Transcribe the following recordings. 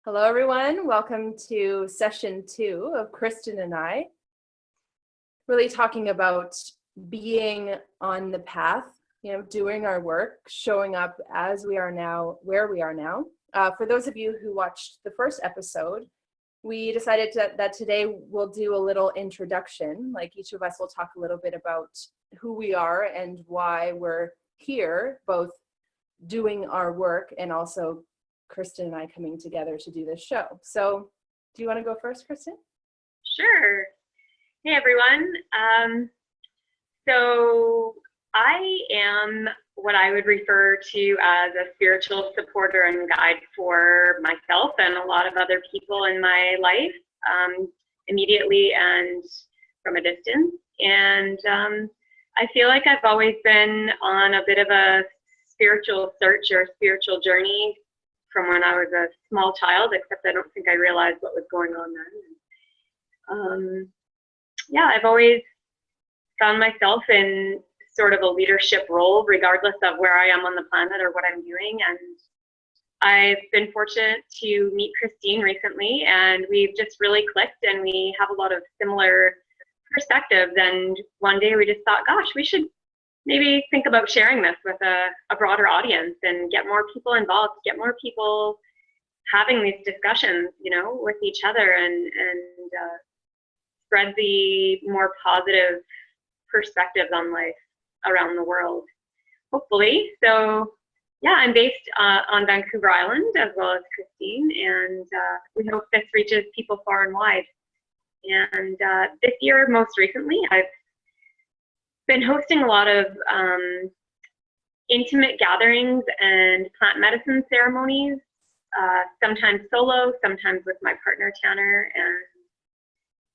Hello, everyone. Welcome to session 2 of Kristin and I. Really talking about being on the path, doing our work, showing up as we are now, where we are now. For those of you who watched the first episode, we decided that today we'll do a little introduction. Like each of us will talk a little bit about who we are and why we're here, both doing our work and also Kristin and I coming together to do this show. So do you want to go first, Kristin? Sure. Hey, everyone. So I am what I would refer to as a spiritual supporter and guide for myself and a lot of other people in my life, immediately and from a distance. And I feel like I've always been on a bit of a spiritual search or spiritual journey from when I was a small child, except I don't think I realized what was going on then. I've always found myself in sort of a leadership role, regardless of where I am on the planet or what I'm doing. And I've been fortunate to meet Kristin recently, and we've just really clicked, and we have a lot of similar perspectives. And one day we just thought, gosh, we should maybe think about sharing this with a broader audience and get more people involved, get more people having these discussions, with each other and spread the more positive perspectives on life around the world, hopefully. So yeah, I'm based on Vancouver Island as well as Kristin, and we hope this reaches people far and wide. And this year, most recently, I've been hosting a lot of intimate gatherings and plant medicine ceremonies, sometimes solo, sometimes with my partner Tanner. And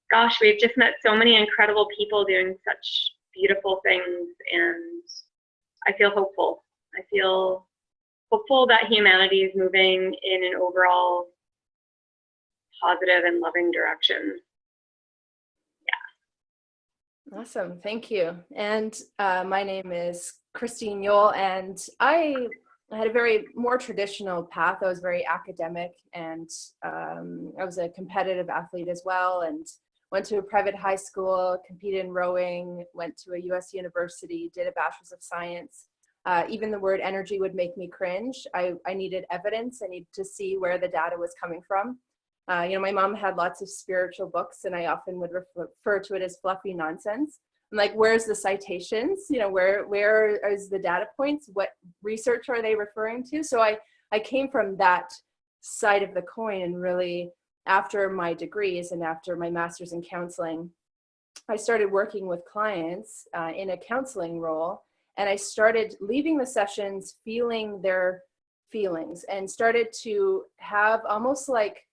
gosh, we've just met so many incredible people doing such beautiful things, and I feel hopeful. I feel hopeful that humanity is moving in an overall positive and loving direction. Awesome, thank you. And my name is Kristin Yole, and I had a very more traditional path. I was very academic, and I was a competitive athlete as well, and went to a private high school, competed in rowing, went to a US university, did a bachelor's of science. Even the word energy would make me cringe. I needed evidence. I needed to see where the data was coming from. My mom had lots of spiritual books, and I often would refer to it as fluffy nonsense. I'm like, where's the citations? Where is the data points? What research are they referring to? So I came from that side of the coin, and really after my degrees and after my master's in counseling, I started working with clients in a counseling role, and I started leaving the sessions feeling their feelings and started to have almost like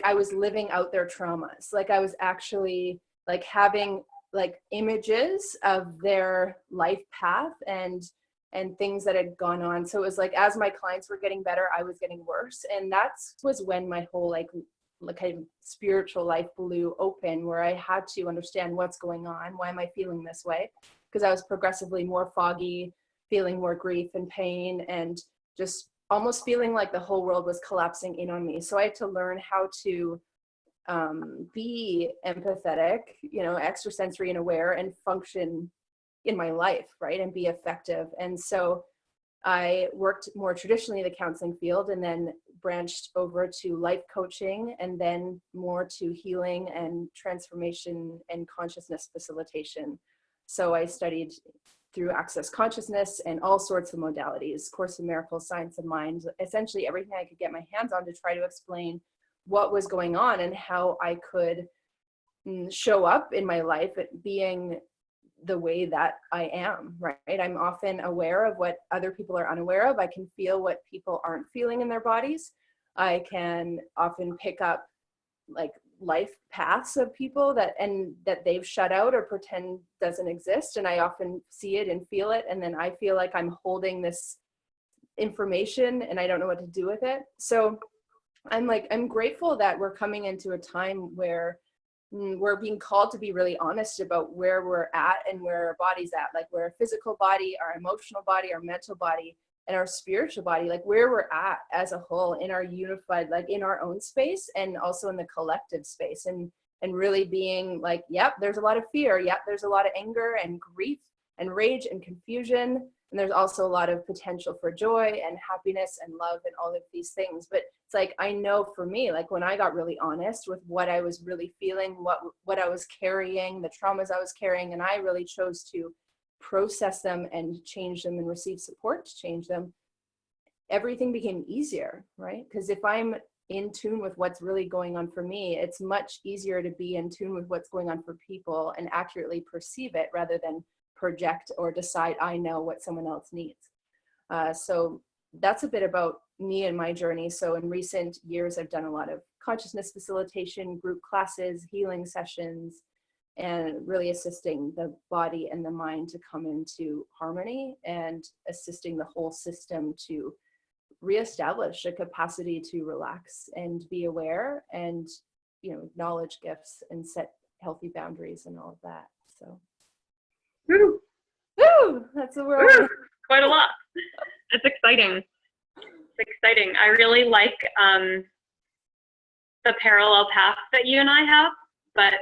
I was living out their traumas. Like I was actually like having like images of their life path and things that had gone on. So it was like, as my clients were getting better, I was getting worse. And that was when my whole like kind of spiritual life blew open, where I had to understand what's going on. Why am I feeling this way? Because I was progressively more foggy, feeling more grief and pain, and just almost feeling like the whole world was collapsing in on me. So I had to learn how to be empathetic, extrasensory and aware, and function in my life, right, and be effective. And so I worked more traditionally in the counseling field, and then branched over to life coaching, and then more to healing and transformation and consciousness facilitation. So I studied through Access Consciousness and all sorts of modalities, Course in Miracles, Science of Mind, essentially everything I could get my hands on to try to explain what was going on and how I could show up in my life at being the way that I am, right? I'm often aware of what other people are unaware of. I can feel what people aren't feeling in their bodies. I can often pick up like life paths of people that they've shut out or pretend doesn't exist, and I often see it and feel it, and then I feel like I'm holding this information and I don't know what to do with it. So I'm grateful that we're coming into a time where we're being called to be really honest about where we're at and where our body's at, like we're a physical body, our emotional body, our mental body, and our spiritual body, like where we're at as a whole in our unified, like in our own space and also in the collective space, and really being like, yep, there's a lot of fear. Yep, there's a lot of anger and grief and rage and confusion. And there's also a lot of potential for joy and happiness and love and all of these things. But it's like, I know for me, like when I got really honest with what I was really feeling, what I was carrying, the traumas I was carrying, and I really chose to process them and change them and receive support to change them, everything became easier, right? Because if I'm in tune with what's really going on for me, it's much easier to be in tune with what's going on for people and accurately perceive it rather than project or decide I know what someone else needs. So that's a bit about me and my journey. So in recent years, I've done a lot of consciousness facilitation, group classes, healing sessions, and really assisting the body and the mind to come into harmony and assisting the whole system to reestablish a capacity to relax and be aware and, you know, acknowledge gifts and set healthy boundaries and all of that. So, Woo! woo! That's a word. Woo! Quite a lot. It's exciting. It's exciting. I really like the parallel path that you and I have, but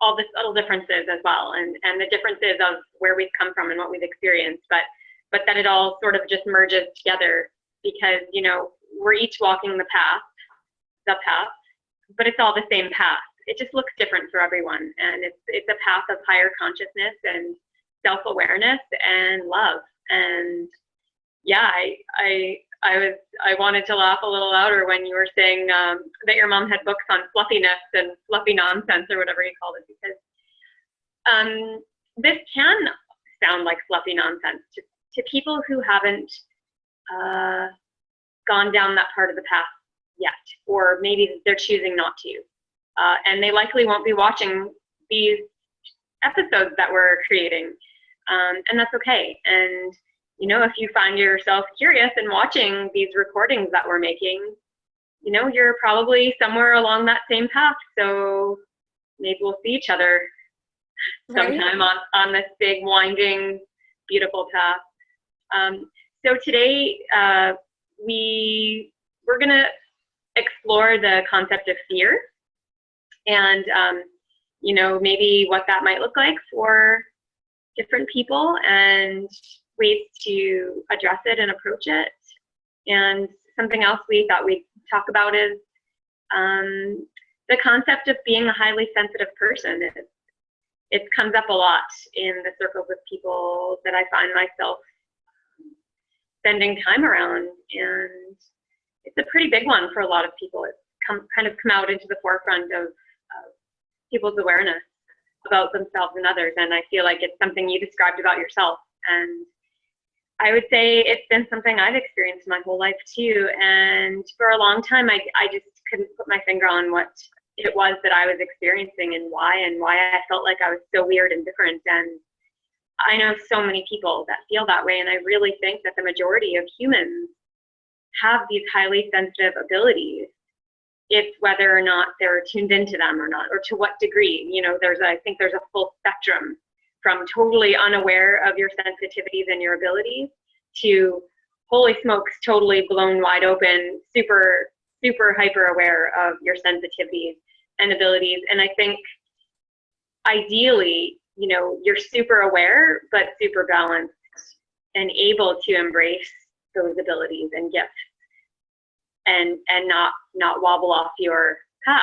all the subtle differences as well, and the differences of where we've come from and what we've experienced, but that it all sort of just merges together, because, you know, we're each walking the path, but it's all the same path. It just looks different for everyone, and it's a path of higher consciousness and self-awareness and love. And yeah, I wanted to laugh a little louder when you were saying that your mom had books on fluffiness and fluffy nonsense, or whatever you called it, because this can sound like fluffy nonsense to people who haven't gone down that part of the path yet, or maybe they're choosing not to. And they likely won't be watching these episodes that we're creating, and that's okay. And you know, if you find yourself curious and watching these recordings that we're making, you know, you're probably somewhere along that same path. So maybe we'll see each other sometime on this big, winding, beautiful path. So today we're going to explore the concept of fear, and you know, maybe what that might look like for different people, and ways to address it and approach it. And something else we thought we'd talk about is the concept of being a highly sensitive person. It comes up a lot in the circles of people that I find myself spending time around, and it's a pretty big one for a lot of people. It's kind of come out into the forefront of people's awareness about themselves and others, and I feel like it's something you described about yourself. And I would say it's been something I've experienced my whole life too. And for a long time, I just couldn't put my finger on what it was that I was experiencing and why I felt like I was so weird and different. And I know so many people that feel that way. And I really think that the majority of humans have these highly sensitive abilities. It's whether or not they're tuned into them or not, or to what degree. You know, I think there's a full spectrum from totally unaware of your sensitivities and your abilities to, holy smokes, totally blown wide open, super, super hyper aware of your sensitivities and abilities. And I think ideally, you know, you're super aware, but super balanced and able to embrace those abilities and gifts, and not wobble off your path.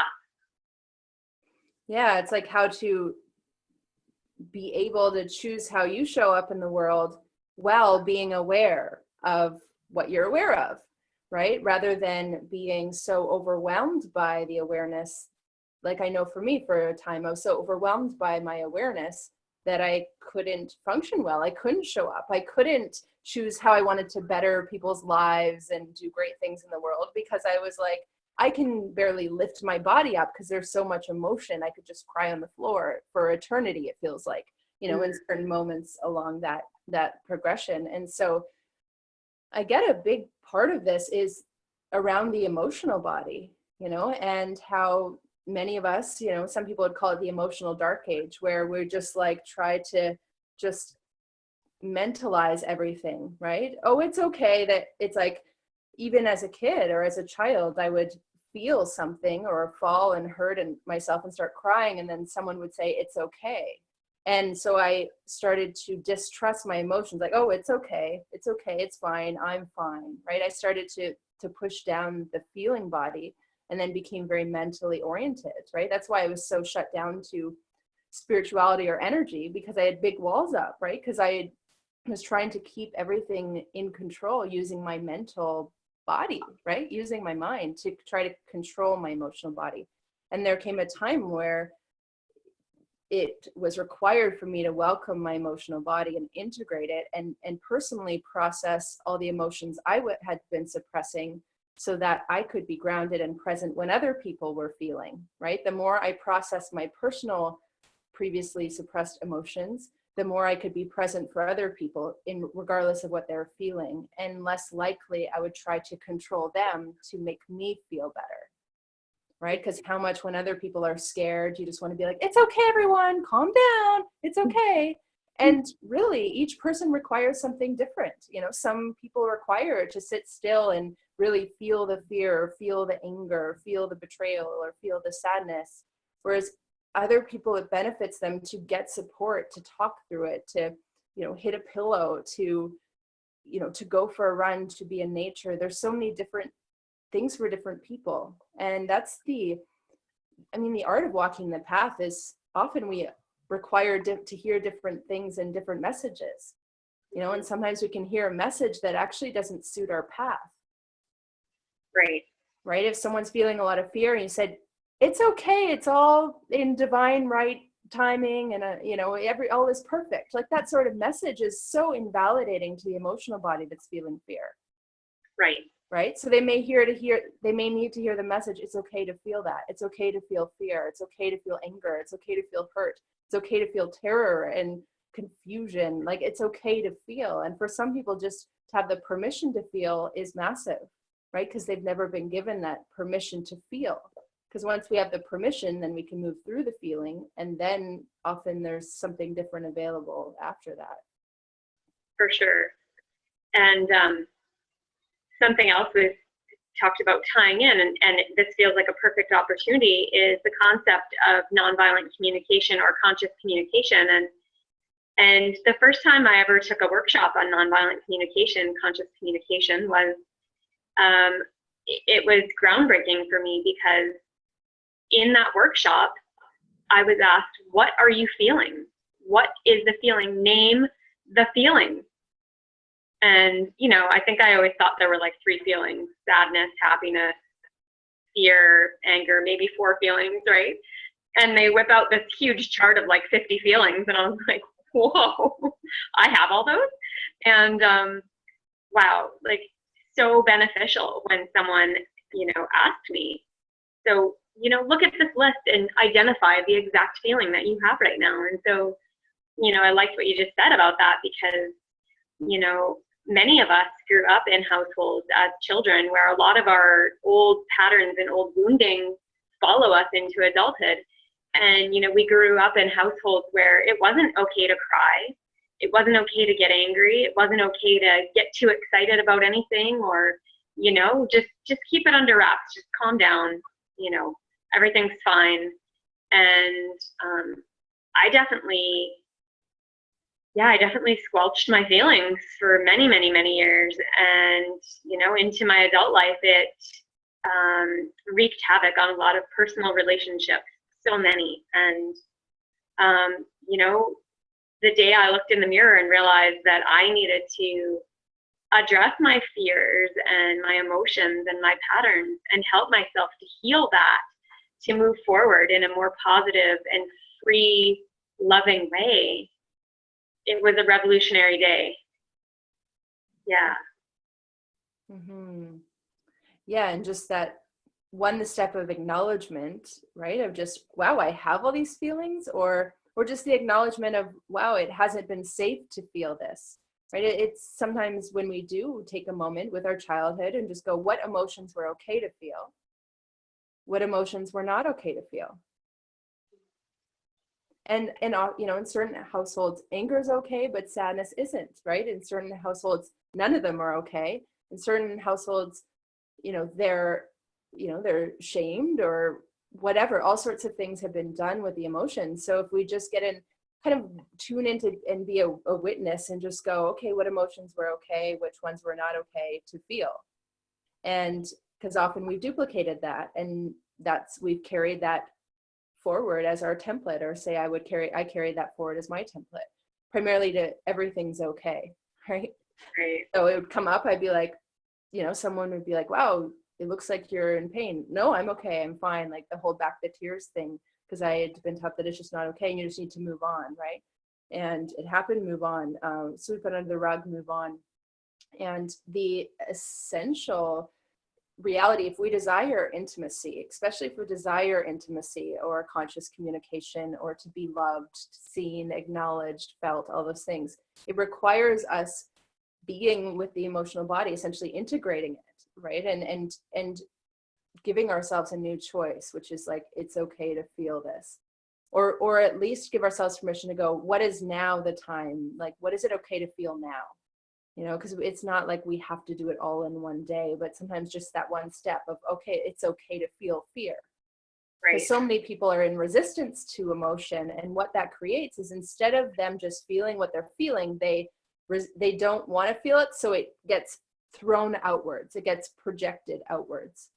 Yeah, it's like how to be able to choose how you show up in the world while being aware of what you're aware of, right? Rather than being so overwhelmed by the awareness. Like I know for me, for a time, I was so overwhelmed by my awareness that I couldn't function well. I couldn't show up. I couldn't choose how I wanted to better people's lives and do great things in the world, because I was like, I can barely lift my body up because there's so much emotion. I could just cry on the floor for eternity, it feels like, you know, in certain moments along that progression. And so I get a big part of this is around the emotional body, you know, and how many of us, you know, some people would call it the emotional dark age, where we're just like try to just mentalize everything, right? Oh, it's okay that it's like, even as a kid or as a child, I would feel something or fall and hurt and myself and start crying. And then someone would say, it's okay. And so I started to distrust my emotions, like, oh, it's okay. It's okay. It's fine. I'm fine. Right. I started to push down the feeling body and then became very mentally oriented. Right. That's why I was so shut down to spirituality or energy, because I had big walls up. Right. Because I was trying to keep everything in control using my mental body, right? Using my mind to try to control my emotional body. And there came a time where it was required for me to welcome my emotional body and integrate it and personally process all the emotions I had been suppressing so that I could be grounded and present when other people were feeling, right? The more I processed my personal previously suppressed emotions, the more I could be present for other people in regardless of what they're feeling, and less likely I would try to control them to make me feel better, right? Because how much when other people are scared, you just want to be like, it's okay, everyone, calm down, it's okay. And really, each person requires something different. You know, some people require to sit still and really feel the fear, or feel the anger, or feel the betrayal, or feel the sadness. Whereas other people, it benefits them to get support, to talk through it, to, you know, hit a pillow, to, you know, to go for a run, to be in nature. There's so many different things for different people. And that's the art of walking the path is often we require to hear different things and different messages, you know, and sometimes we can hear a message that actually doesn't suit our path. Right. If someone's feeling a lot of fear and you said, it's okay, it's all in divine right timing, and you know, all is perfect, like that sort of message is so invalidating to the emotional body that's feeling fear. Right. So they may need to hear the message, it's okay to feel that. It's okay to feel fear. It's okay to feel anger. It's okay to feel hurt. It's okay to feel terror and confusion. Like, it's okay to feel. And for some people, just to have the permission to feel is massive, right? Because they've never been given that permission to feel. Because once we have the permission, then we can move through the feeling, and then often there's something different available after that. For sure. And something else we've talked about tying in, and this feels like a perfect opportunity, is the concept of nonviolent communication or conscious communication. And the first time I ever took a workshop on nonviolent communication, conscious communication, was it was groundbreaking for me, because in that workshop, I was asked, what are you feeling? What is the feeling? Name the feeling. And, you know, I think I always thought there were like 3 feelings: sadness, happiness, fear, anger, maybe 4 feelings, right? And they whip out this huge chart of like 50 feelings. And I was like, whoa, I have all those? And wow, like so beneficial when someone, you know, asked me. So, you know, look at this list and identify the exact feeling that you have right now. And so, you know, I liked what you just said about that, because, you know, many of us grew up in households as children where a lot of our old patterns and old wounding follow us into adulthood. And, you know, we grew up in households where it wasn't okay to cry. It wasn't okay to get angry. It wasn't okay to get too excited about anything, or, you know, just keep it under wraps, just calm down, you know, everything's fine. And I definitely squelched my feelings for many, many, many years. And, you know, into my adult life, it wreaked havoc on a lot of personal relationships, so many. And, you know, the day I looked in the mirror and realized that I needed to address my fears and my emotions and my patterns and help myself to heal that, to move forward in a more positive and free, loving way, it was a revolutionary day. Yeah. Mm-hmm. Yeah, and just that the step of acknowledgement, right? Of just, wow, I have all these feelings, or just the acknowledgement of, wow, it hasn't been safe to feel this, right? It's sometimes when we do take a moment with our childhood and just go, what emotions were okay to feel? What emotions were not okay to feel? in certain households, anger is okay, but sadness isn't, right? In certain households, none of them are okay. In certain households, they're shamed or whatever. All sorts of things have been done with the emotions. So if we just get in, kind of tune into and be a witness and just go, okay, what emotions were okay, which ones were not okay to feel. And because often we've duplicated that, and we've carried that forward as our template, or say I carried that forward as my template, primarily to everything's okay, right? Right. So it would come up, I'd be like, someone would be like, wow, it looks like you're in pain. No, I'm okay, I'm fine. Like the hold back the tears thing, because I had been taught that it's just not okay and you just need to move on, right? And it happened, move on, sweep it under the rug, move on. And the essential reality, if we desire intimacy, especially if we desire intimacy or conscious communication, or to be loved, seen, acknowledged, felt, all those things, it requires us being with the emotional body, essentially integrating it, right? And giving ourselves a new choice, which is like, it's okay to feel this, or at least give ourselves permission to go, what is now the time? Like, what is it okay to feel now? Because it's not like we have to do it all in one day, but sometimes just that one step of, okay, it's okay to feel fear. Right. Because so many people are in resistance to emotion, and what that creates is, instead of them just feeling what they're feeling, they don't want to feel it, so it gets thrown outwards, it gets projected outwards,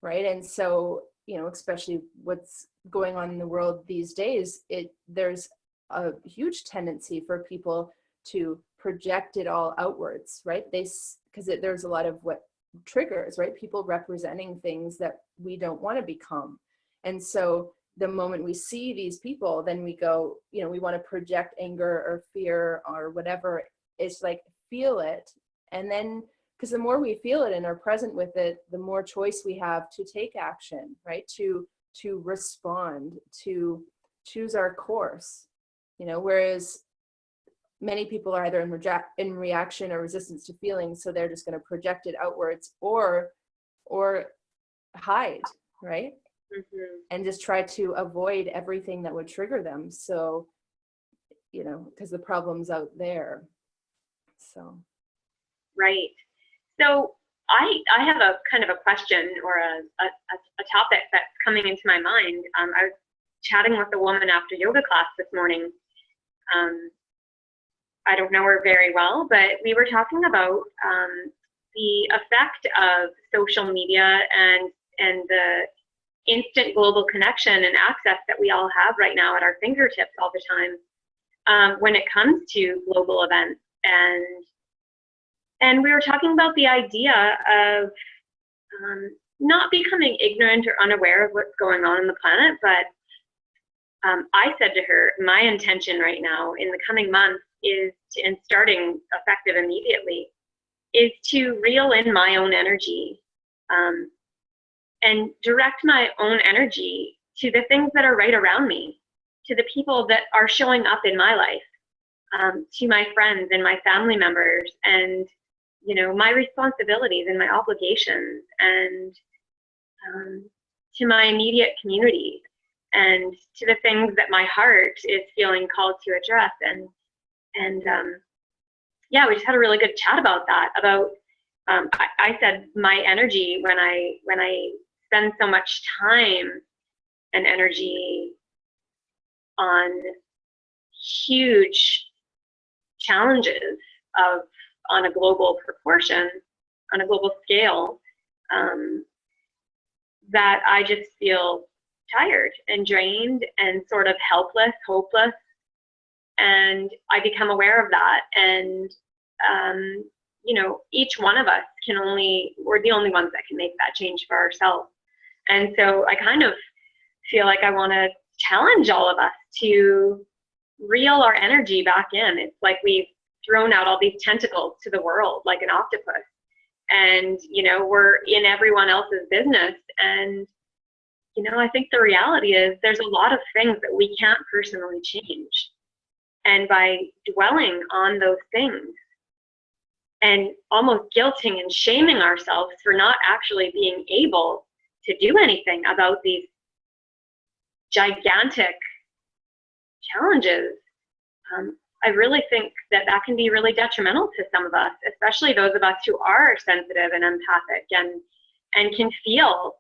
right? And so, especially what's going on in the world these days, there's a huge tendency for people to project it all outwards, right? Because there's a lot of what triggers, right? People representing things that we don't want to become. And so the moment we see these people, then we go, we want to project anger or fear or whatever. It's like, feel it. And then, because the more we feel it and are present with it, the more choice we have to take action, right? To respond, to choose our course, whereas many people are either in reaction or resistance to feelings, so they're just going to project it outwards or hide, right? Mm-hmm. And just try to avoid everything that would trigger them. So, because the problem's out there. So. Right. So I have a kind of a question or a topic that's coming into my mind. I was chatting with a woman after yoga class this morning. I don't know her very well, but we were talking about the effect of social media and the instant global connection and access that we all have right now at our fingertips all the time when it comes to global events. And we were talking about the idea of not becoming ignorant or unaware of what's going on the planet, but I said to her, my intention right now in the coming months is and starting effective immediately, is to reel in my own energy and direct my own energy to the things that are right around me, to the people that are showing up in my life, to my friends and my family members, and my responsibilities and my obligations, and to my immediate community, and to the things that my heart is feeling called to address. And yeah, we just had a really good chat about that. About I said my energy, when I spend so much time and energy on huge challenges on a global proportion, on a global scale, that I just feel tired and drained and sort of helpless, hopeless. And I become aware of that. And, each one of us we're the only ones that can make that change for ourselves. And so I kind of feel like I want to challenge all of us to reel our energy back in. It's like we've thrown out all these tentacles to the world like an octopus. And, we're in everyone else's business. And, I think the reality is there's a lot of things that we can't personally change. And by dwelling on those things and almost guilting and shaming ourselves for not actually being able to do anything about these gigantic challenges, I really think that that can be really detrimental to some of us, especially those of us who are sensitive and empathic and can feel,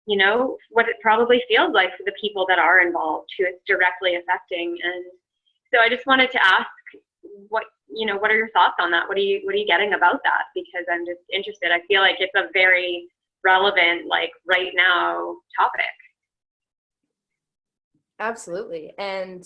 you know, what it probably feels like for the people that are involved who it's directly affecting. And so I just wanted to ask what are your thoughts on that? What are you getting about that? Because I'm just interested. I feel like it's a very relevant, like right now topic. Absolutely. And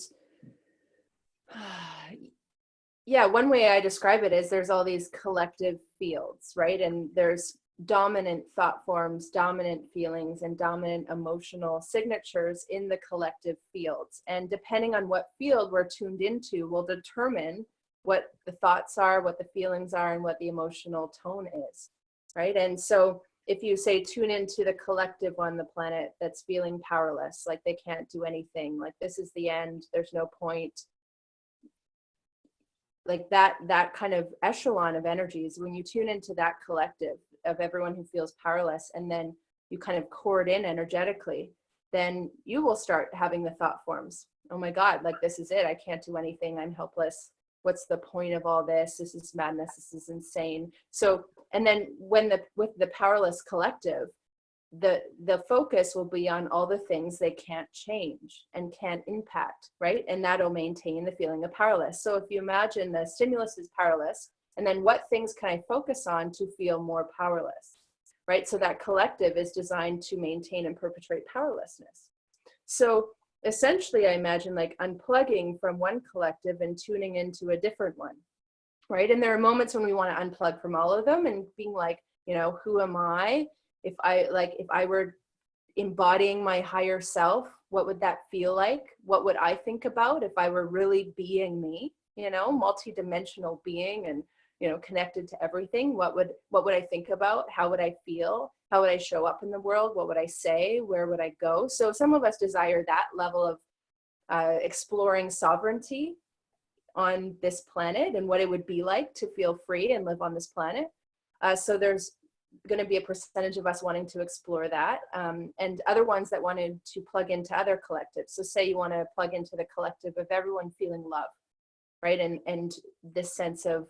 yeah, one way I describe it is there's all these collective fields, right? And there's dominant thought forms, dominant feelings, and dominant emotional signatures in the collective fields. And depending on what field we're tuned into will determine what the thoughts are, what the feelings are, and what the emotional tone is, right? And so if you say tune into the collective on the planet that's feeling powerless, like they can't do anything, like this is the end, there's no point, like that kind of echelon of energies, when you tune into that collective of everyone who feels powerless, and then you kind of cord in energetically, then you will start having the thought forms. Oh my God, like this is it. I can't do anything. I'm helpless. What's the point of all this? This is madness. This is insane. So, and then with the powerless collective, the focus will be on all the things they can't change and can't impact, right? And that'll maintain the feeling of powerless. So if you imagine the stimulus is powerless, and then what things can I focus on to feel more powerless, right? So that collective is designed to maintain and perpetuate powerlessness. So essentially, I imagine like unplugging from one collective and tuning into a different one, right? And there are moments when we want to unplug from all of them and being like, you know, who am I? If I were embodying my higher self, what would that feel like? What would I think about if I were really being me, you know, multidimensional being and, you know, connected to everything? What would I think about? How would I feel? How would I show up in the world? What would I say? Where would I go? So some of us desire that level of exploring sovereignty on this planet and what it would be like to feel free and live on this planet. So there's going to be a percentage of us wanting to explore that, and other ones that wanted to plug into other collectives. So say you want to plug into the collective of everyone feeling love, right? And this sense of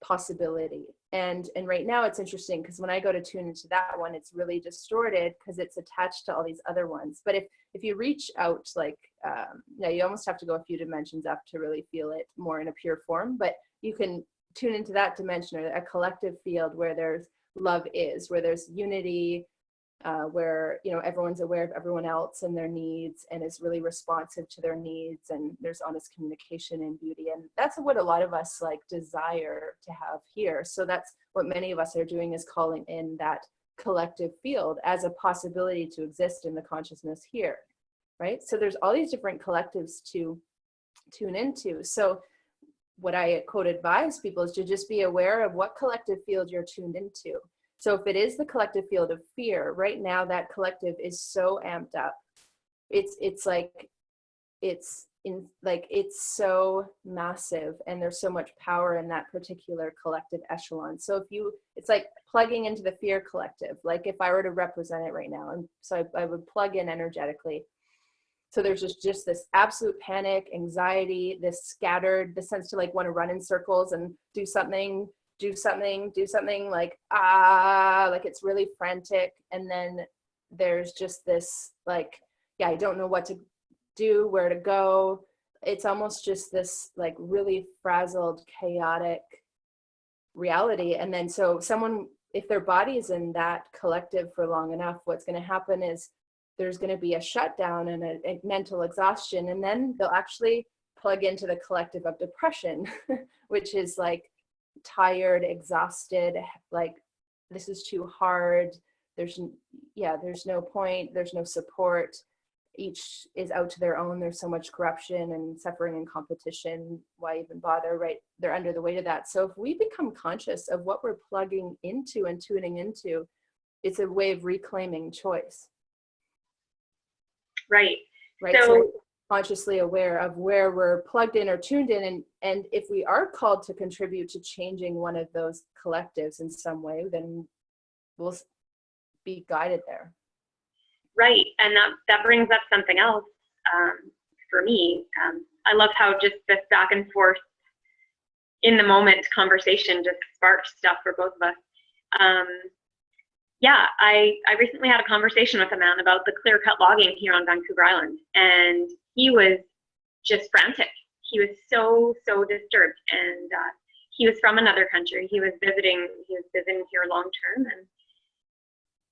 possibility. And right now it's interesting because when I go to tune into that one, it's really distorted because it's attached to all these other ones. But if you reach out, like, you almost have to go a few dimensions up to really feel it more in a pure form, but you can tune into that dimension, or a collective field where there's love is, where there's unity, where, you know, everyone's aware of everyone else and their needs and is really responsive to their needs, and there's honest communication and beauty. And that's what a lot of us like desire to have here. So that's what many of us are doing, is calling in that collective field as a possibility to exist in the consciousness here, right? So there's all these different collectives to tune into. So what I quote advise people is to just be aware of what collective field you're tuned into. So if it is the collective field of fear, right now that collective is so amped up. It's so massive, and there's so much power in that particular collective echelon. So it's like plugging into the fear collective, like if I were to represent it right now. And so I would plug in energetically. So there's just this absolute panic, anxiety, the sense to like want to run in circles and do something, like, like it's really frantic. And then there's just this like, yeah, I don't know what to do, where to go. It's almost just this like really frazzled, chaotic reality. And then so someone, if their body is in that collective for long enough, what's going to happen is there's going to be a shutdown and a mental exhaustion, and then they'll actually plug into the collective of depression, which is like tired, exhausted, like this is too hard. There's no point. There's no support. Each is out to their own. There's so much corruption and suffering and competition. Why even bother, right? They're under the weight of that. So if we become conscious of what we're plugging into and tuning into, it's a way of reclaiming choice. Right. So consciously aware of where we're plugged in or tuned in, and if we are called to contribute to changing one of those collectives in some way, then we'll be guided there. Right. And that brings up something else for me. I love how just this back and forth in the moment conversation just sparked stuff for both of us. Yeah, I recently had a conversation with a man about the clear-cut logging here on Vancouver Island, and he was just frantic. He was so disturbed, and he was from another country. He was visiting here long term, and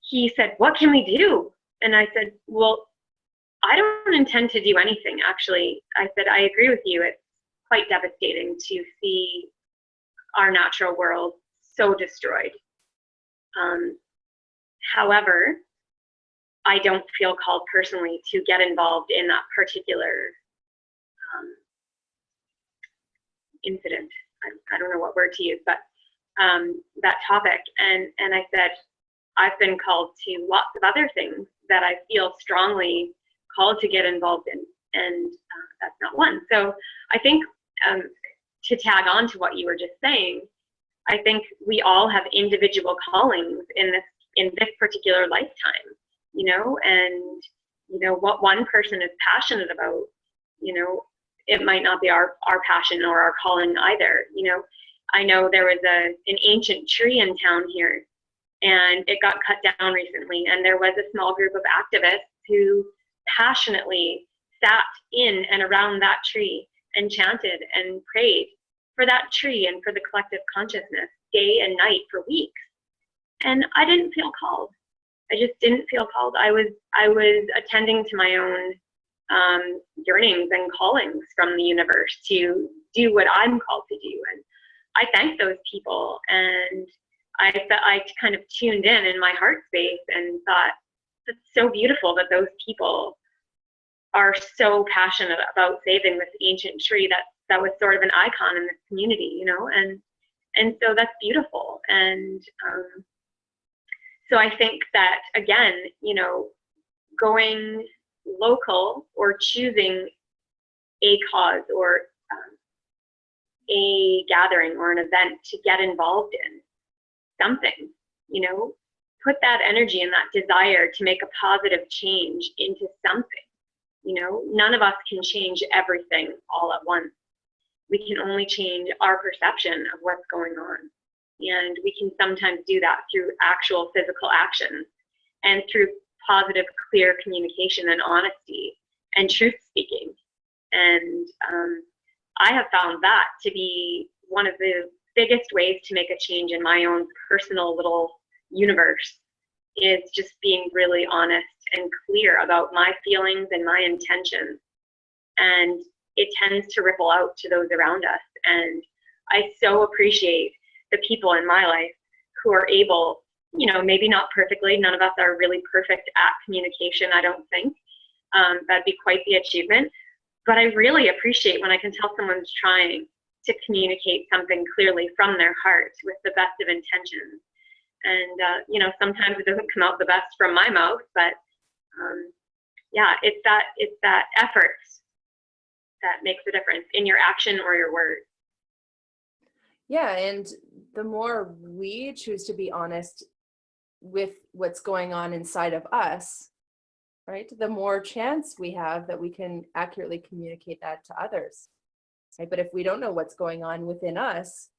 he said, "What can we do?" And I said, "Well, I don't intend to do anything, actually." I said, "I agree with you. It's quite devastating to see our natural world so destroyed. However, I don't feel called personally to get involved in that particular incident." I don't know what word to use, but that topic. And I said, "I've been called to lots of other things that I feel strongly called to get involved in, and that's not one." So I think to tag on to what you were just saying, I think we all have individual callings in this particular lifetime, and what one person is passionate about, it might not be our passion or our calling either. I know there was an ancient tree in town here, and it got cut down recently, and there was a small group of activists who passionately sat in and around that tree and chanted and prayed for that tree and for the collective consciousness day and night for weeks. And I didn't feel called. I just didn't feel called. I was attending to my own yearnings and callings from the universe to do what I'm called to do. And I thank those people, and I kind of tuned in my heart space and thought, it's so beautiful that those people are so passionate about saving this ancient tree that was sort of an icon in this community, and so that's beautiful. And so I think that, again, going local or choosing a cause or a gathering or an event to get involved in something, put that energy and that desire to make a positive change into something. None of us can change everything all at once. We can only change our perception of what's going on. And we can sometimes do that through actual physical actions and through positive, clear communication and honesty and truth speaking. And I have found that to be one of the biggest ways to make a change in my own personal little universe, is just being really honest and clear about my feelings and my intentions. And it tends to ripple out to those around us. And I so appreciate the people in my life who are able, maybe not perfectly, none of us are really perfect at communication, I don't think. That'd be quite the achievement. But I really appreciate when I can tell someone's trying to communicate something clearly from their heart with the best of intentions. And, sometimes it doesn't come out the best from my mouth, but yeah, it's that effort that makes a difference in your action or your word. Yeah, and the more we choose to be honest with what's going on inside of us, right, the more chance we have that we can accurately communicate that to others. Right? But if we don't know what's going on within us,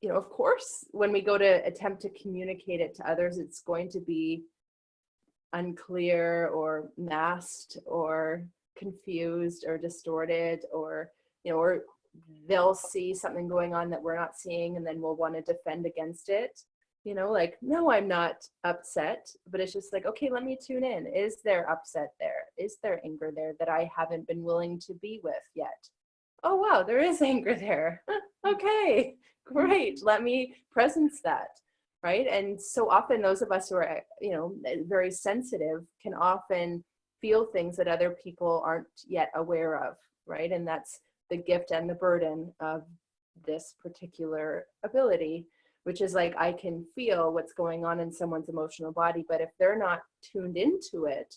of course, when we go to attempt to communicate it to others, it's going to be unclear or masked or confused or distorted, or they'll see something going on that we're not seeing, and then we'll want to defend against it. No, I'm not upset, but it's just like, okay, let me tune in. Is there upset there? Is there anger there that I haven't been willing to be with yet? Oh, wow, there is anger there. Okay, great. Let me presence that, right? And so often those of us who are, very sensitive can often feel things that other people aren't yet aware of, right? And that's the gift and the burden of this particular ability, which is like, I can feel what's going on in someone's emotional body, but if they're not tuned into it,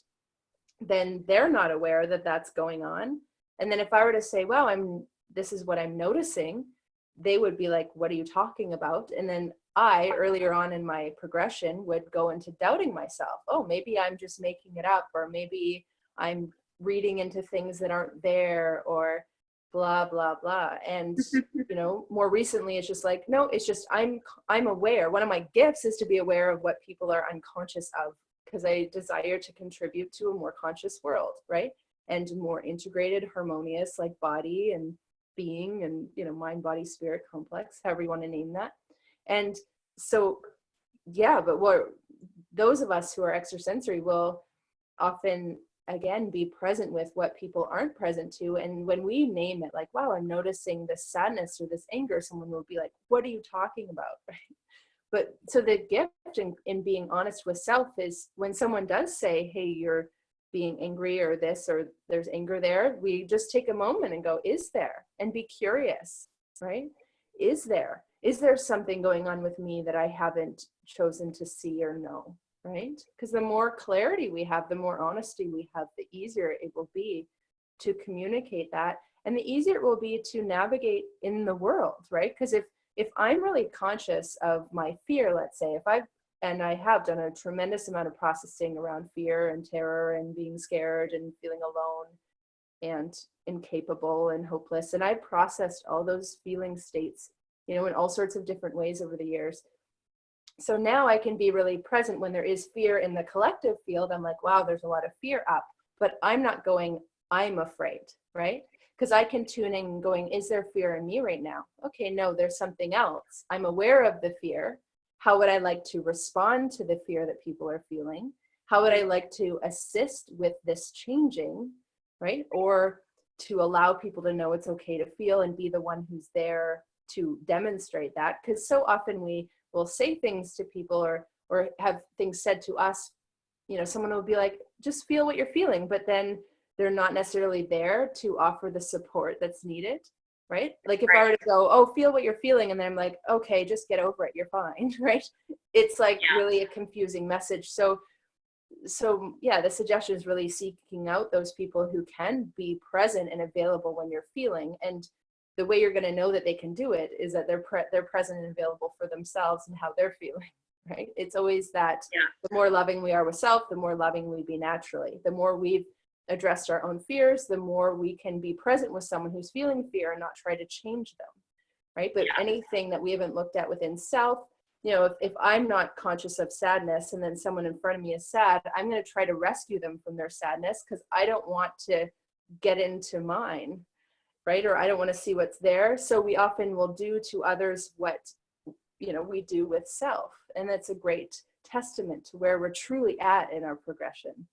then they're not aware that that's going on. And then if I were to say, well, this is what I'm noticing, they would be like, what are you talking about? And then I, earlier on in my progression, would go into doubting myself. Oh, maybe I'm just making it up, or maybe I'm reading into things that aren't there, or blah, blah, blah. And, you know, more recently, it's just like, no, it's just, I'm aware. One of my gifts is to be aware of what people are unconscious of, because I desire to contribute to a more conscious world, right? And more integrated, harmonious, like body and being and, you know, mind, body, spirit complex, however you want to name that. And so, yeah, but those of us who are extrasensory will often, again, be present with what people aren't present to. And when we name it, like, wow, I'm noticing this sadness or this anger, someone will be like, what are you talking about? Right? But so the gift in being honest with self is when someone does say, hey, you're being angry or this, or there's anger there, we just take a moment and go, is there? And be curious, right? Is there something going on with me that I haven't chosen to see or know, right? Because the more clarity we have, the more honesty we have, the easier it will be to communicate that, and the easier it will be to navigate in the world, right? Because if I'm really conscious of my fear, let's say, and I have done a tremendous amount of processing around fear and terror and being scared and feeling alone and incapable and hopeless. And I processed all those feeling states, you know, in all sorts of different ways over the years. So now I can be really present when there is fear in the collective field. I'm like, wow, there's a lot of fear up, but I'm not going, I'm afraid, right? Because I can tune in going, is there fear in me right now? Okay, no, there's something else. I'm aware of the fear. How would I like to respond to the fear that people are feeling? How would I like to assist with this changing, right? Or to allow people to know it's okay to feel and be the one who's there to demonstrate that. Because so often we will say things to people or have things said to us, you know, someone will be like, just feel what you're feeling, but then they're not necessarily there to offer the support that's needed. Right? Like if I were to go, oh, feel what you're feeling. And then I'm like, okay, just get over it. You're fine. Right? It's like really a confusing message. So yeah, the suggestion is really seeking out those people who can be present and available when you're feeling. And the way you're going to know that they can do it is that they're present and available for themselves and how they're feeling. Right? It's always that the more loving we are with self, the more loving we be naturally. The more we've addressed our own fears, the more we can be present with someone who's feeling fear and not try to change them, right? But anything that we haven't looked at within self, you know, if I'm not conscious of sadness and then someone in front of me is sad, I'm going to try to rescue them from their sadness because I don't want to get into mine, right? Or I don't want to see what's there. So we often will do to others what, you know, we do with self. And that's a great testament to where we're truly at in our progression.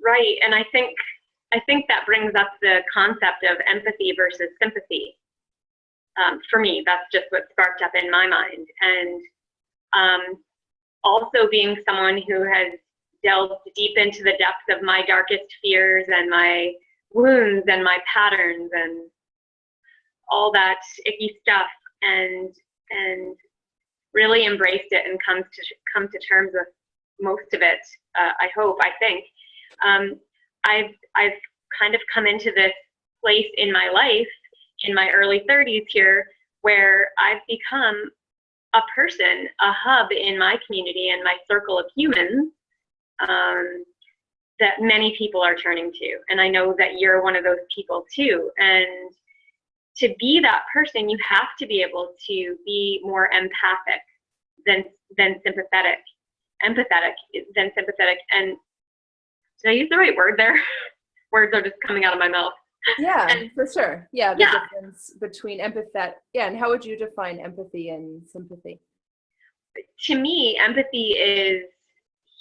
Right, and I think that brings up the concept of empathy versus sympathy. For me, that's just what sparked up in my mind. And also being someone who has delved deep into the depths of my darkest fears and my wounds and my patterns and all that icky stuff, and really embraced it and come to terms with most of it. I think. I've kind of come into this place in my life in my early 30s here where I've become a person, a hub in my community and my circle of humans that many people are turning to. And I know that you're one of those people too. And to be that person, you have to be able to be more empathic than sympathetic, empathetic than sympathetic. And did I use the right word there? Words are just coming out of my mouth. Yeah, for sure. Yeah, the difference between empathy. Yeah, and how would you define empathy and sympathy? To me, empathy is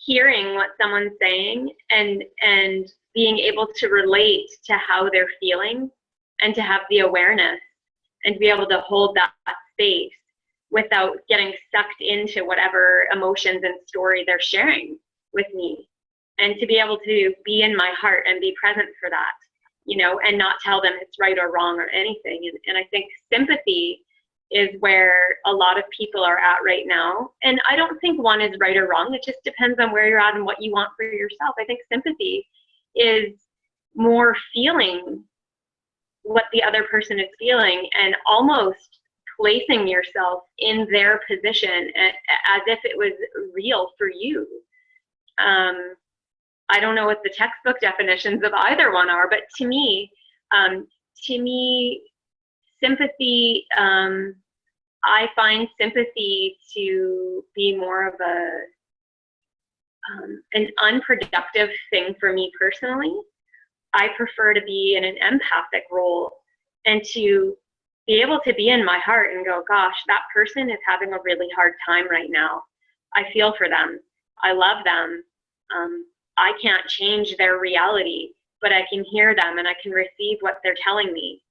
hearing what someone's saying and being able to relate to how they're feeling and to have the awareness and to be able to hold that space without getting sucked into whatever emotions and story they're sharing with me. And to be able to be in my heart and be present for that, you know, and not tell them it's right or wrong or anything. And I think sympathy is where a lot of people are at right now. And I don't think one is right or wrong. It just depends on where you're at and what you want for yourself. I think sympathy is more feeling what the other person is feeling and almost placing yourself in their position as if it was real for you. I don't know what the textbook definitions of either one are, but to me, sympathy, I find sympathy to be more of an unproductive thing for me personally. I prefer to be in an empathic role and to be able to be in my heart and go, gosh, that person is having a really hard time right now. I feel for them. I love them. I can't change their reality, but I can hear them and I can receive what they're telling me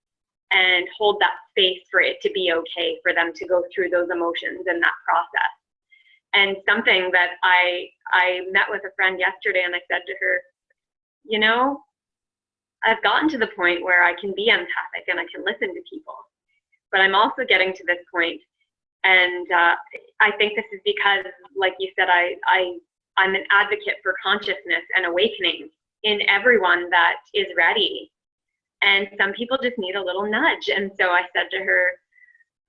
and hold that space for it to be okay for them to go through those emotions and that process. And something that I met with a friend yesterday and I said to her, you know, I've gotten to the point where I can be empathic and I can listen to people, but I'm also getting to this point, and I think this is because, like you said, I'm an advocate for consciousness and awakening in everyone that is ready, and some people just need a little nudge. And so I said to her,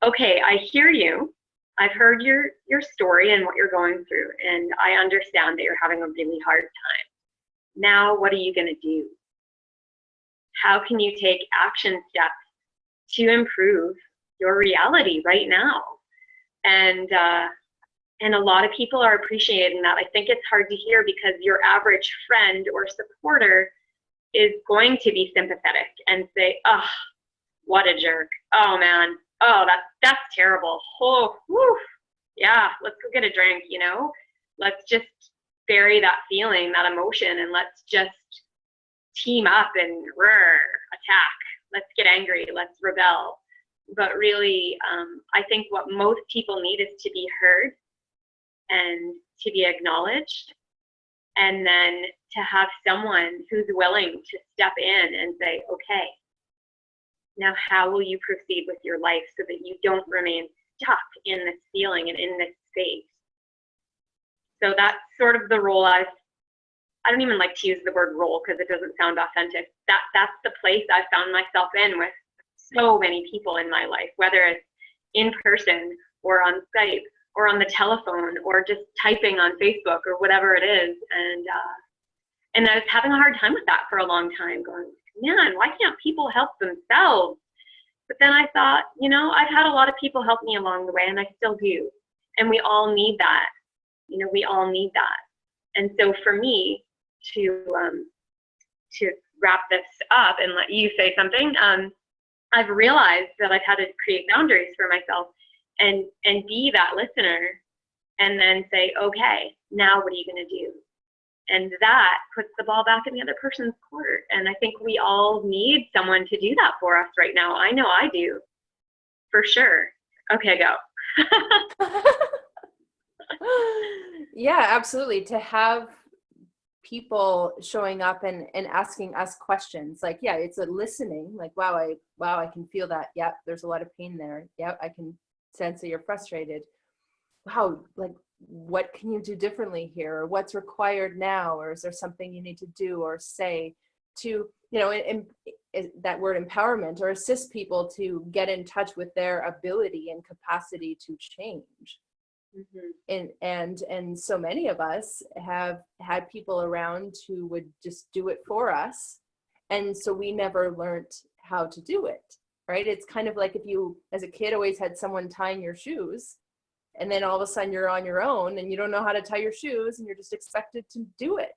okay, I hear you. I've heard your story and what you're going through, and I understand that you're having a really hard time. Now, what are you going to do? How can you take action steps to improve your reality right now? And a lot of people are appreciating that. I think it's hard to hear because your average friend or supporter is going to be sympathetic and say, oh, what a jerk. Oh man, oh, that's terrible. Oh, whew. Yeah, let's go get a drink, you know? Let's just bury that feeling, that emotion, and let's just team up and attack. Let's get angry, let's rebel. But really, I think what most people need is to be heard and to be acknowledged, and then to have someone who's willing to step in and say, okay, now how will you proceed with your life so that you don't remain stuck in this feeling and in this space? So that's sort of the role I don't even like to use the word role because it doesn't sound authentic. That's the place I found myself in with so many people in my life, whether it's in person or on Skype or on the telephone or just typing on Facebook or whatever it is. And I was having a hard time with that for a long time, going, man, why can't people help themselves? But then I thought, you know, I've had a lot of people help me along the way, and I still do. And we all need that. You know, we all need that. And so for me to wrap this up and let you say something, I've realized that I've had to create boundaries for myself and be that listener, and then say, okay, now what are you going to do? And that puts the ball back in the other person's court. And I think we all need someone to do that for us right now. I know I do, for sure. Okay, go. Yeah, absolutely. To have people showing up and asking us questions, like, yeah, it's a listening, like, wow, I can feel that. Yep, there's a lot of pain there. Yep, I can sense that you're frustrated. Wow, like, what can you do differently here? Or what's required now? Or is there something you need to do or say to, you know, that word empowerment, or assist people to get in touch with their ability and capacity to change. Mm-hmm. And so many of us have had people around who would just do it for us. And so we never learned how to do it, right? It's kind of like if you, as a kid, always had someone tying your shoes, and then all of a sudden you're on your own and you don't know how to tie your shoes and you're just expected to do it,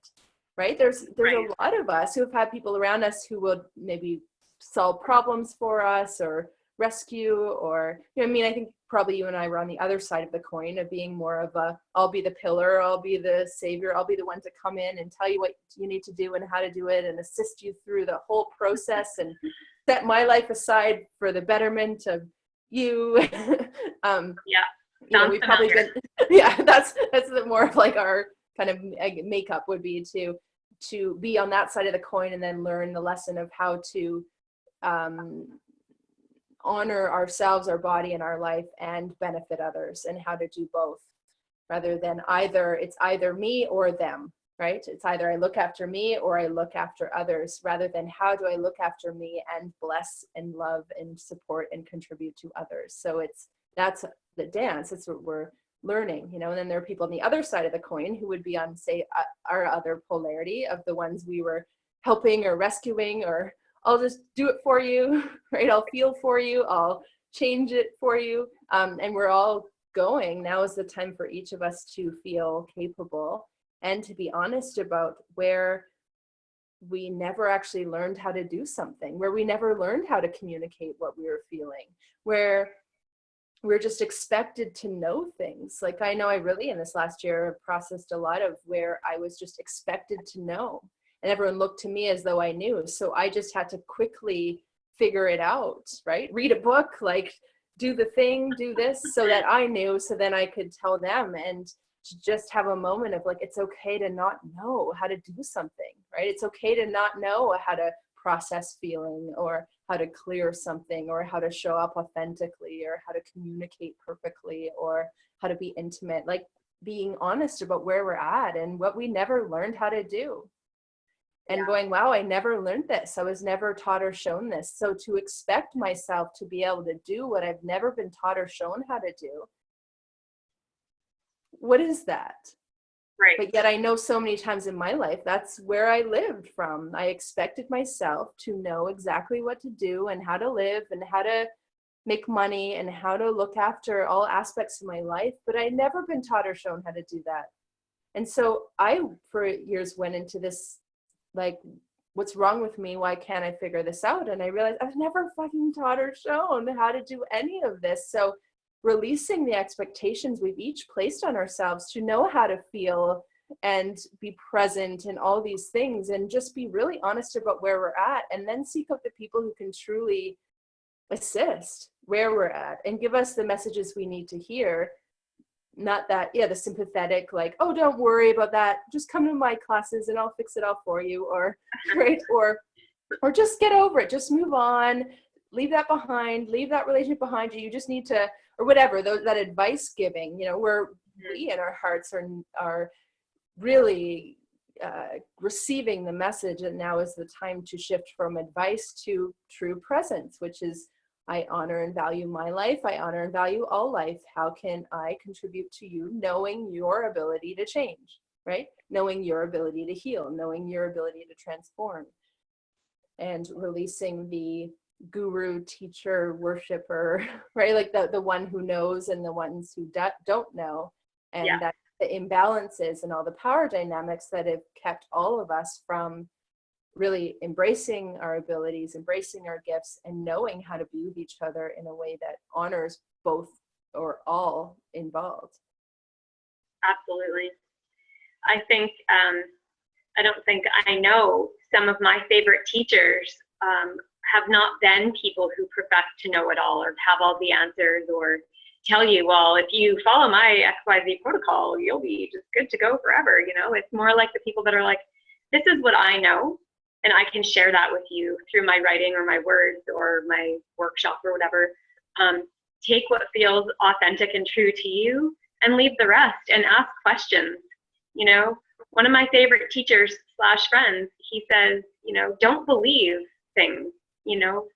right? There's right. A lot of us who have had people around us who will maybe solve problems for us or rescue, or, you know, I mean, I think probably you and I were on the other side of the coin of being more of a, I'll be the pillar, I'll be the savior, I'll be the one to come in and tell you what you need to do and how to do it and assist you through the whole process and set my life aside for the betterment of you. Yeah. You know, we've probably been, yeah, that's more of like our kind of makeup would be to be on that side of the coin and then learn the lesson of how to honor ourselves, our body, and our life, and benefit others, and how to do both, rather than it's either me or them, right? It's either I look after me or I look after others, rather than how do I look after me and bless and love and support and contribute to others. So that's the dance. That's what learning, you know, and then there are people on the other side of the coin who would be on, say, our other polarity of the ones we were helping or rescuing, or I'll just do it for you, right? I'll feel for you, I'll change it for you. And we're all going. Now is the time for each of us to feel capable and to be honest about where we never actually learned how to do something, where we never learned how to communicate what we were feeling, where we're just expected to know things. Like, I know I really in this last year processed a lot of where I was just expected to know, and everyone looked to me as though I knew. So I just had to quickly figure it out, right? Read a book, like do the thing, do this, so that I knew, so then I could tell them. And to just have a moment of like, it's okay to not know how to do something, right? It's okay to not know how to process feeling, or how to clear something, or how to show up authentically, or how to communicate perfectly, or how to be intimate. Like, being honest about where we're at and what we never learned how to do. And going, wow, I never learned this. I was never taught or shown this. So to expect myself to be able to do what I've never been taught or shown how to do, what is that? Right. But yet I know so many times in my life, that's where I lived from. I expected myself to know exactly what to do and how to live and how to make money and how to look after all aspects of my life, but I'd never been taught or shown how to do that. And so I, for years, went into this, like, what's wrong with me? Why can't I figure this out? And I realized I've never fucking taught or shown how to do any of this. So releasing the expectations we've each placed on ourselves to know how to feel and be present and all these things, and just be really honest about where we're at, and then seek out the people who can truly assist where we're at and give us the messages we need to hear. Not that, the sympathetic, like, oh, don't worry about that, just come to my classes and I'll fix it all for you, or right, or just get over it, just move on, leave that behind, leave that relationship behind you, you just need to, or whatever, that advice giving, where we in our hearts are really receiving the message that now is the time to shift from advice to true presence, which is, I honor and value my life. I honor and value all life. How can I contribute to you, knowing your ability to change, right? Knowing your ability to heal, knowing your ability to transform, and releasing the guru, teacher, worshiper, right? Like the one who knows and the ones who don't know. And that the imbalances and all the power dynamics that have kept all of us from really embracing our abilities, embracing our gifts, and knowing how to be with each other in a way that honors both or all involved. Absolutely. I think, I know some of my favorite teachers have not been people who profess to know it all or have all the answers, or tell you, well, if you follow my XYZ protocol, you'll be just good to go forever. It's more like the people that are like, this is what I know, and I can share that with you through my writing or my words or my workshop or whatever. Take what feels authentic and true to you and leave the rest, and ask questions. One of my favorite teachers / friends, he says, don't believe things,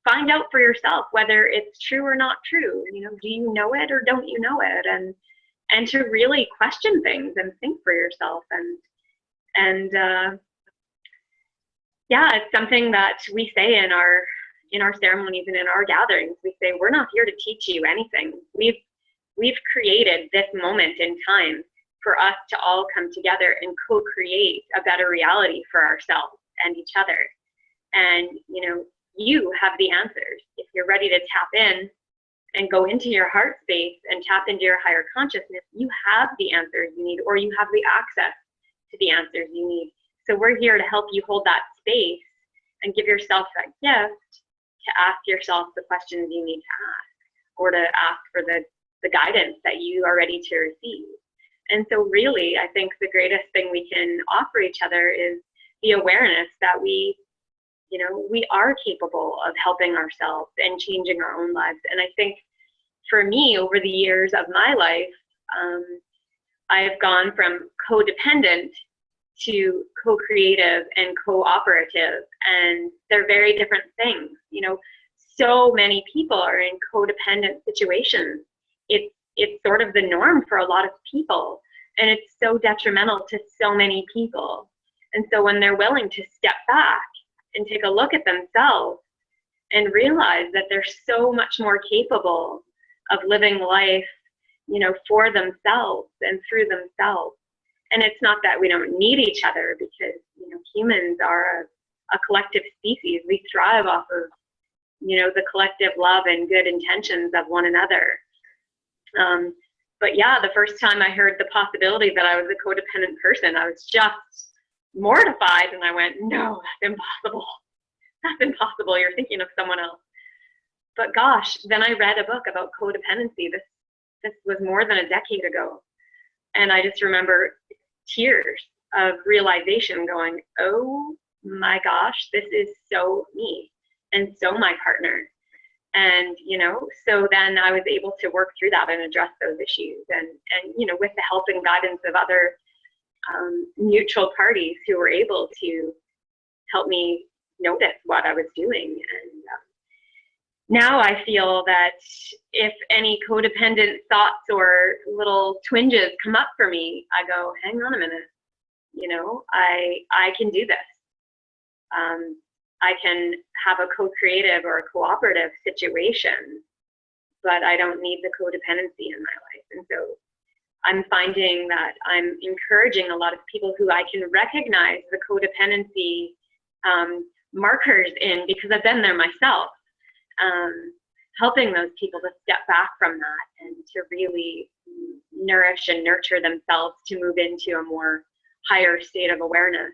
find out for yourself whether it's true or not true. Do you know it or don't you know it? And to really question things and think for yourself. And it's something that we say in our ceremonies and in our gatherings. We say, we're not here to teach you anything. We've created this moment in time for us to all come together and co-create a better reality for ourselves and each other. And, you have the answers. If you're ready to tap in and go into your heart space and tap into your higher consciousness, you have the answers you need, or you have the access to the answers you need. So we're here to help you hold that space and give yourself that gift to ask yourself the questions you need to ask, or to ask for the guidance that you are ready to receive. And so really, I think the greatest thing we can offer each other is the awareness that we are capable of helping ourselves and changing our own lives. And I think for me, over the years of my life, I've gone from codependent to co-creative and cooperative, and they're very different things. So many people are in codependent situations. It's it's sort of the norm for a lot of people, and it's so detrimental to so many people. And so when they're willing to step back and take a look at themselves and realize that they're so much more capable of living life, you know, for themselves and through themselves. And it's not that we don't need each other, because, you know, humans are a collective species. We thrive off of, you know, the collective love and good intentions of one another. But yeah, the first time I heard the possibility that I was a codependent person, I was just mortified, and I went, no, that's impossible. That's impossible. You're thinking of someone else. But gosh, then I read a book about codependency. This was more than a decade ago. And I just remember tears of realization, going, oh my gosh, this is so me and so my partner. And, you know, so then I was able to work through that and address those issues. And you know, with the help and guidance of other mutual parties who were able to help me notice what I was doing. And now I feel that if any codependent thoughts or little twinges come up for me, I go, hang on a minute, you know, I can do this. I can have a co-creative or a cooperative situation, but I don't need the codependency in my life. And so I'm finding that I'm encouraging a lot of people who I can recognize the codependency markers in, because I've been there myself, helping those people to step back from that and to really nourish and nurture themselves to move into a more higher state of awareness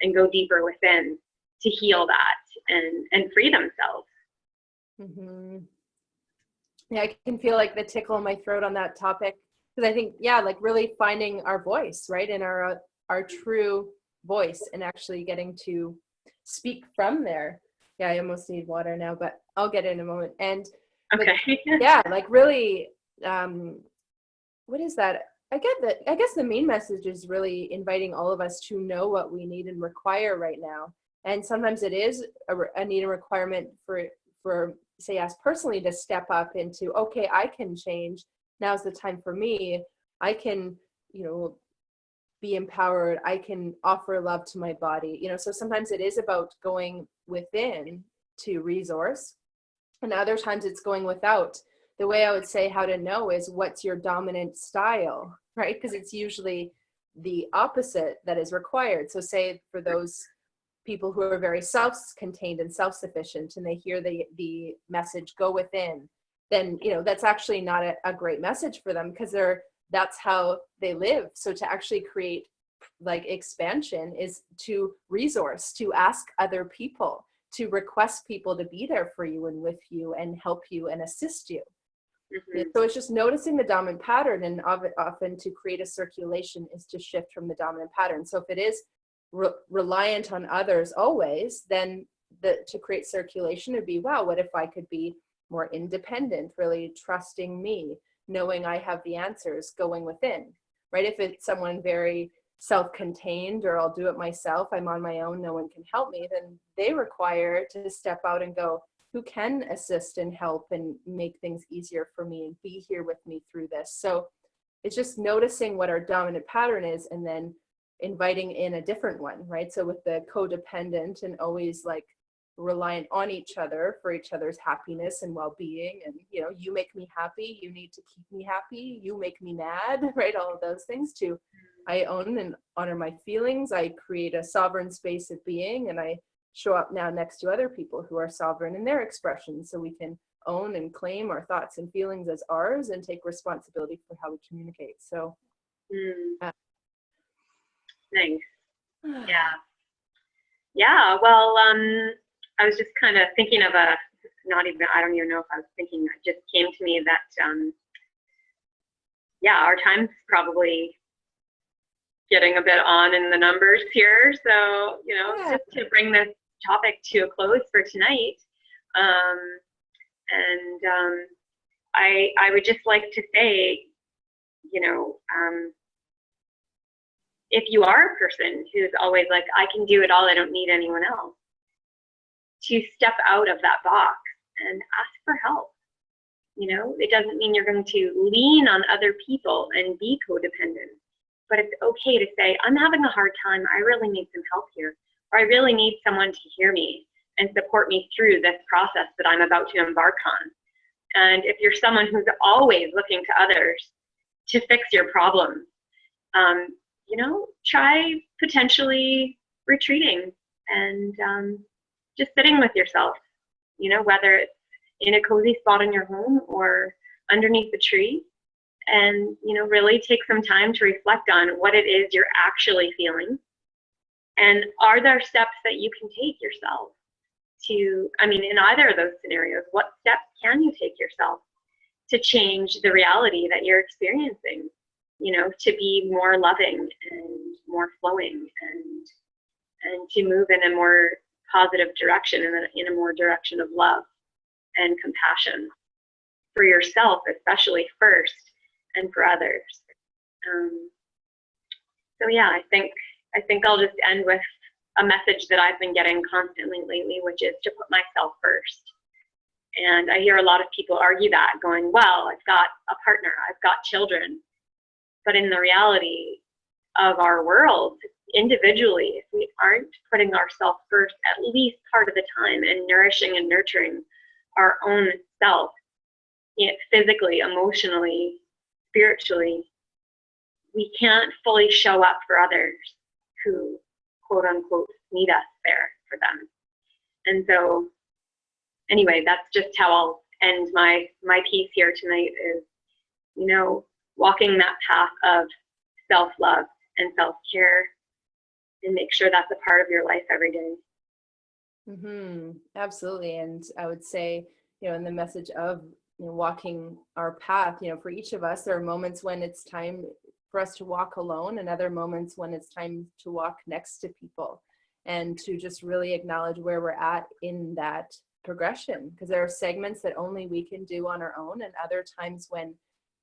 and go deeper within to heal that and free themselves. Mm-hmm. Yeah, I can feel like the tickle in my throat on that topic, because I think, yeah, like really finding our voice, right, and our true voice, and actually getting to speak from there. Yeah, I almost need water now, but I'll get it in a moment. And okay. Yeah, like really, what is that? I guess the main message is really inviting all of us to know what we need and require right now. And sometimes it is a need and requirement for say us personally to step up into, okay, I can change. Now's the time for me. I can, you know, be empowered. I can offer love to my body. You know, so sometimes it is about going within to resource, and other times it's going without. The way I would say how to know is, what's your dominant style, right? Because it's usually the opposite that is required. So say for those people who are very self-contained and self-sufficient, and they hear the message go within, then, you know, that's actually not a great message for them, because that's how they live. So to actually create like expansion is to resource, to ask other people, to request people to be there for you and with you and help you and assist you. Mm-hmm. So it's just noticing the dominant pattern, and often to create a circulation is to shift from the dominant pattern. So if it is reliant on others always, then to create circulation would be, wow, what if I could be more independent, really trusting me, knowing I have the answers, going within, right? If it's someone very self-contained, or I'll do it myself, I'm on my own, no one can help me, then they require to step out and go, who can assist and help and make things easier for me and be here with me through this? So it's just noticing what our dominant pattern is, and then inviting in a different one, right? So with the codependent and always like reliant on each other for each other's happiness and well-being, and, you know, you make me happy, you need to keep me happy, you make me mad, right? All of those things. To I own and honor my feelings, I create a sovereign space of being, and I show up now next to other people who are sovereign in their expression, so we can own and claim our thoughts and feelings as ours and take responsibility for how we communicate. So nice. Yeah, well, I was just kind of thinking of I don't even know if I was thinking, it just came to me that, yeah, our time's probably getting a bit on in the numbers here. So, you know, just to bring this topic to a close for tonight. I would just like to say, you know, if you are a person who's always like, I can do it all, I don't need anyone else, to step out of that box and ask for help. You know, it doesn't mean you're going to lean on other people and be codependent, but it's okay to say, I'm having a hard time. I really need some help here, or I really need someone to hear me and support me through this process that I'm about to embark on. And if you're someone who's always looking to others to fix your problems, you know, try potentially retreating and just sitting with yourself, you know, whether it's in a cozy spot in your home or underneath a tree, and, you know, really take some time to reflect on what it is you're actually feeling. And are there steps that you can take yourself to, I mean, in either of those scenarios, what steps can you take yourself to change the reality that you're experiencing, you know, to be more loving and more flowing and to move in a more positive direction, in a more direction of love and compassion for yourself, especially first, and for others. So yeah, I think I'll just end with a message that I've been getting constantly lately, which is to put myself first. And I hear a lot of people argue that, going, well, I've got a partner, I've got children. But in the reality of our world, individually, if we aren't putting ourselves first at least part of the time and nourishing and nurturing our own self, physically, emotionally, spiritually, we can't fully show up for others who, quote unquote, need us there for them. And so anyway, that's just how I'll end my piece here tonight, is, you know, walking that path of self-love and self-care, and make sure that's a part of your life every day. Absolutely. And I would say, you know, in the message of, you know, walking our path, you know, for each of us, there are moments when it's time for us to walk alone, and other moments when it's time to walk next to people, and to just really acknowledge where we're at in that progression, because there are segments that only we can do on our own, and other times when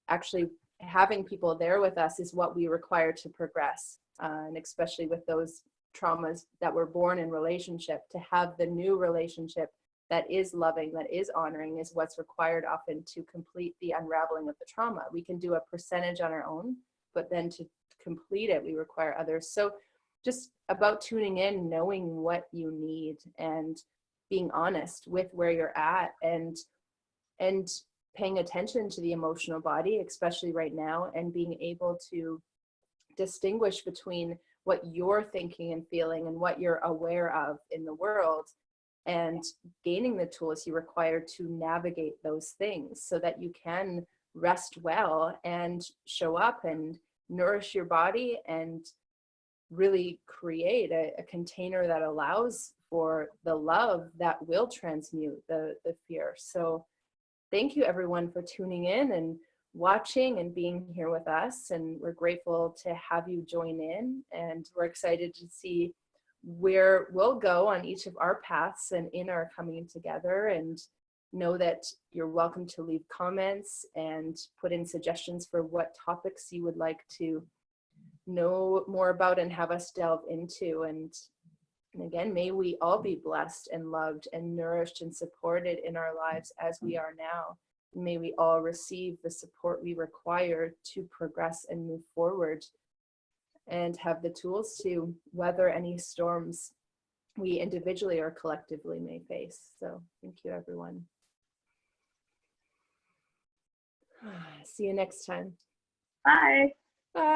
actually having people there with us is what we require to progress. And especially with those traumas that were born in relationship, to have the new relationship that is loving, that is honoring, is what's required often to complete the unraveling of the trauma. We can do a percentage on our own, but then to complete it, we require others. So just about tuning in, knowing what you need, and being honest with where you're at, and paying attention to the emotional body, especially right now, and being able to distinguish between what you're thinking and feeling and what you're aware of in the world, and gaining the tools you require to navigate those things so that you can rest well and show up and nourish your body and really create a container that allows for the love that will transmute the fear. So thank you everyone for tuning in and watching and being here with us, and we're grateful to have you join in, and we're excited to see where we'll go on each of our paths and in our coming together. And know that you're welcome to leave comments and put in suggestions for what topics you would like to know more about and have us delve into. And again, may we all be blessed and loved and nourished and supported in our lives as we are now. May we all receive the support we require to progress and move forward, and have the tools to weather any storms we individually or collectively may face. So thank you, everyone. See you next time. Bye. Bye.